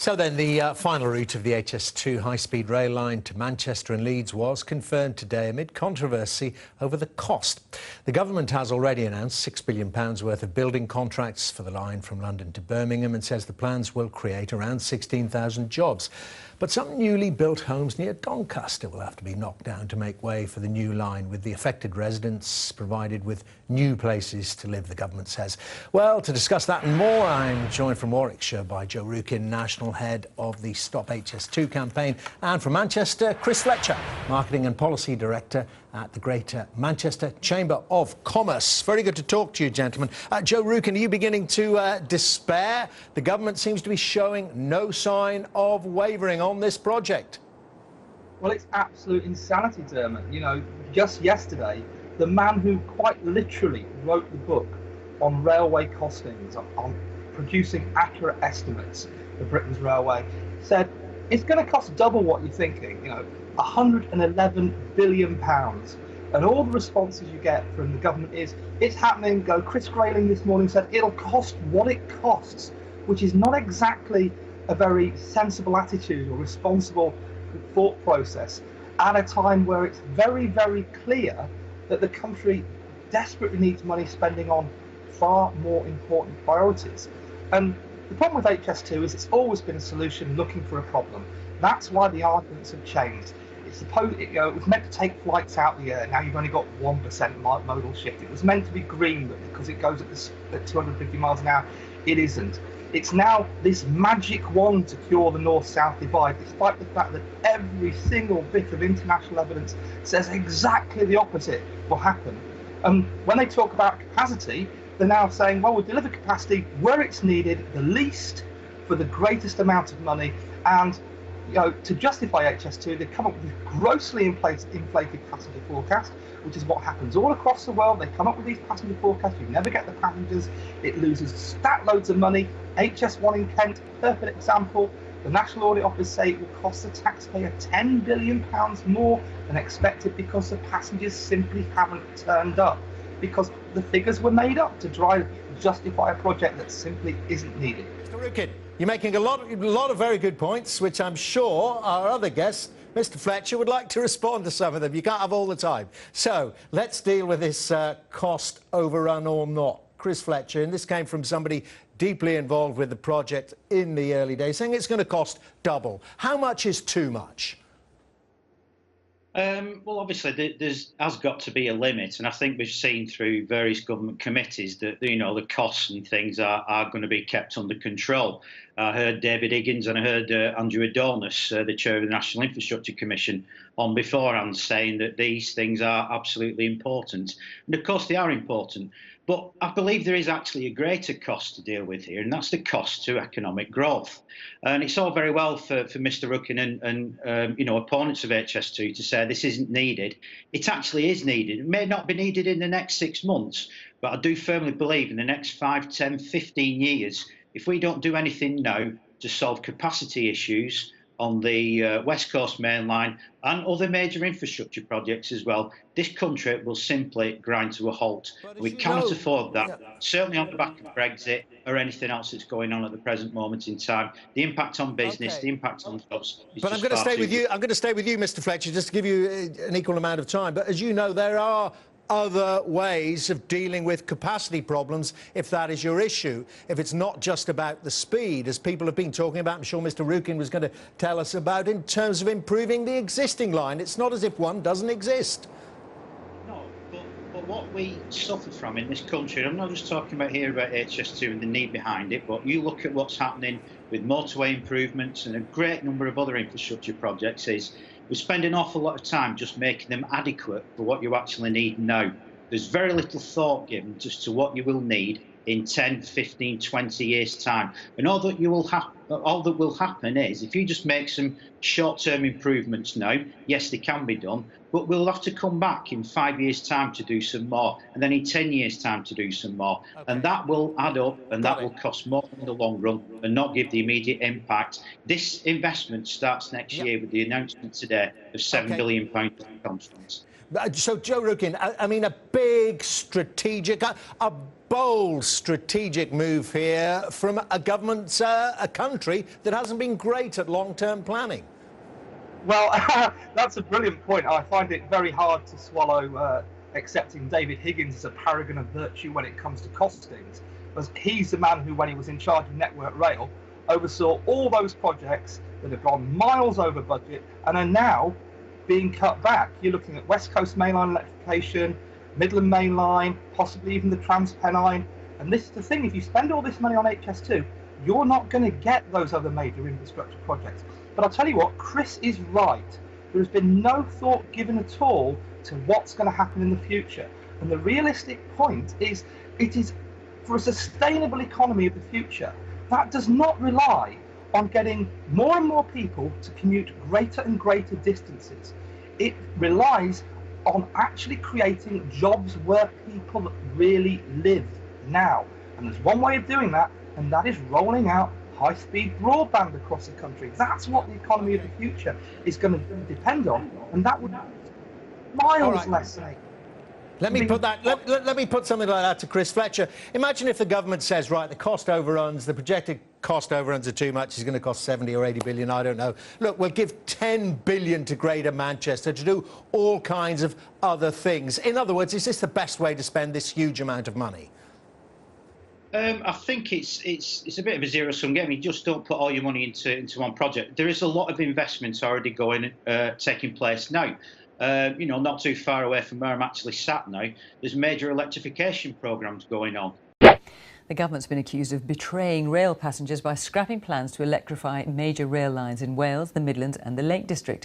So then, the final route of the HS2 high-speed rail line to Manchester and Leeds was confirmed today amid controversy over the cost. The government has already announced £6 billion worth of building contracts for the line from London to Birmingham and says the plans will create around 16,000 jobs. But some newly built homes near Doncaster will have to be knocked down to make way for the new line, with the affected residents provided with new places to live, the government says. Well, to discuss that and more, I'm joined from Warwickshire by Joe Rukin, National Head of the Stop HS2 campaign, and from Manchester, Chris Fletcher, Marketing and Policy Director at the Greater Manchester Chamber of Commerce. Very good to talk to you, gentlemen. Joe Rukin, are you beginning to despair? The government seems to be showing no sign of wavering on this project. Well, it's absolute insanity, Dermot. You know, just yesterday, the man who quite literally wrote the book on railway costings, on producing accurate estimates for Britain's railway, said it's going to cost double what you're thinking, you know, £111 billion. And all the responses you get from the government is, it's happening. Chris Grayling this morning said it'll cost what it costs, which is not exactly a very sensible attitude or responsible thought process at a time where it's very, very clear that the country desperately needs money spending on far more important priorities. And the problem with HS2 is it's always been a solution looking for a problem. That's why the arguments have changed. It's supposed, it was meant to take flights out the air. Now you've only got 1% modal shift. It was meant to be green, but because it goes at 250 miles an hour, it isn't. It's now this magic wand to cure the north-south divide, despite the fact that every single bit of international evidence says exactly the opposite will happen. When they talk about capacity, they're now saying, well, we'll deliver capacity where it's needed the least for the greatest amount of money. And you know, to justify HS2, they've come up with this grossly inflated passenger forecast, which is what happens all across the world. They come up with these passenger forecasts, you never get the passengers, it loses stat loads of money. HS1 in Kent, perfect example. The National Audit Office say it will cost the taxpayer £10 billion more than expected because the passengers simply haven't turned up, because the figures were made up to justify a project that simply isn't needed. Mr. Rukin, you're making a lot of very good points, which I'm sure our other guest, Mr. Fletcher, would like to respond to some of them. You can't have all the time. So let's deal with this cost overrun or not. Chris Fletcher, and this came from somebody deeply involved with the project in the early days, saying it's going to cost double. How much is too much? Well, obviously, has got to be a limit, and I think we've seen through various government committees that, you know, the costs and things are going to be kept under control. I heard David Higgins and I heard Andrew Adonis, the chair of the National Infrastructure Commission, on beforehand saying that these things are absolutely important. And of course, they are important. But I believe there is actually a greater cost to deal with here, and that's the cost to economic growth. And it's all very well for Mr. Rukin and you know, opponents of HS2 to say this isn't needed. It actually is needed. It may not be needed in the next 6 months, but I do firmly believe in the next 5, 10, 15 years, if we don't do anything now to solve capacity issues on the West Coast Main Line and other major infrastructure projects as well, this country will simply grind to a halt. We cannot afford that, certainly on the back of Brexit or anything else that's going on at the present moment in time. The impact on business, the impact on jobs is But I'm going to stay with you. I'm going to stay with you, Mr. Fletcher, just to give you an equal amount of time. But as you know, there are other ways of dealing with capacity problems if that is your issue, if it's not just about the speed, as people have been talking about. I'm sure Mr. Rukin was going to tell us about in terms of improving the existing line. It's not as if one doesn't exist. No, but what we suffer from in this country, and I'm not just talking about here about HS2 and the need behind it, but you look at what's happening with motorway improvements and a great number of other infrastructure projects, is we spend an awful lot of time just making them adequate for what you actually need now. There's very little thought given just to what you will need in 10, 15, 20 years' time. And all that will happen is, if you just make some short-term improvements now, yes, they can be done, but we'll have to come back in 5 years' time to do some more, and then in 10 years' time to do some more. Okay. And that will add up, and that will cost more in the long run and not give the immediate impact. This investment starts next year with the announcement today of £7 billion conference. So, Joe Rukin, I mean, a big strategic, a bold strategic move here from a government, a country that hasn't been great at long-term planning. Well, that's a brilliant point. I find it very hard to swallow accepting David Higgins as a paragon of virtue when it comes to costings, because he's the man who, when he was in charge of Network Rail, oversaw all those projects that have gone miles over budget and are now being cut back. You're looking at West Coast Mainline electrification, Midland Mainline, possibly even the Transpennine. And this is the thing, if you spend all this money on HS2, you're not going to get those other major infrastructure projects. But I'll tell you what, Chris is right. There has been no thought given at all to what's going to happen in the future. And the realistic point is, it is for a sustainable economy of the future. That does not rely on getting more and more people to commute greater and greater distances. It relies on actually creating jobs where people really live now. And there's one way of doing that, and that is rolling out high-speed broadband across the country. That's what the economy of the future is going to depend on, and that would miles less than. Let me put that. Let me put something like that to Chris Fletcher. Imagine if the government says, right, the cost overruns, the projected cost overruns are too much. It's going to cost 70 or 80 billion. I don't know. Look, we'll give 10 billion to Greater Manchester to do all kinds of other things. In other words, is this the best way to spend this huge amount of money? I think it's a bit of a zero-sum game. You just don't put all your money into one project. There is a lot of investments already taking place now. You know, not too far away from where I'm actually sat now, there's major electrification programmes going on. The government's been accused of betraying rail passengers by scrapping plans to electrify major rail lines in Wales, the Midlands and the Lake District.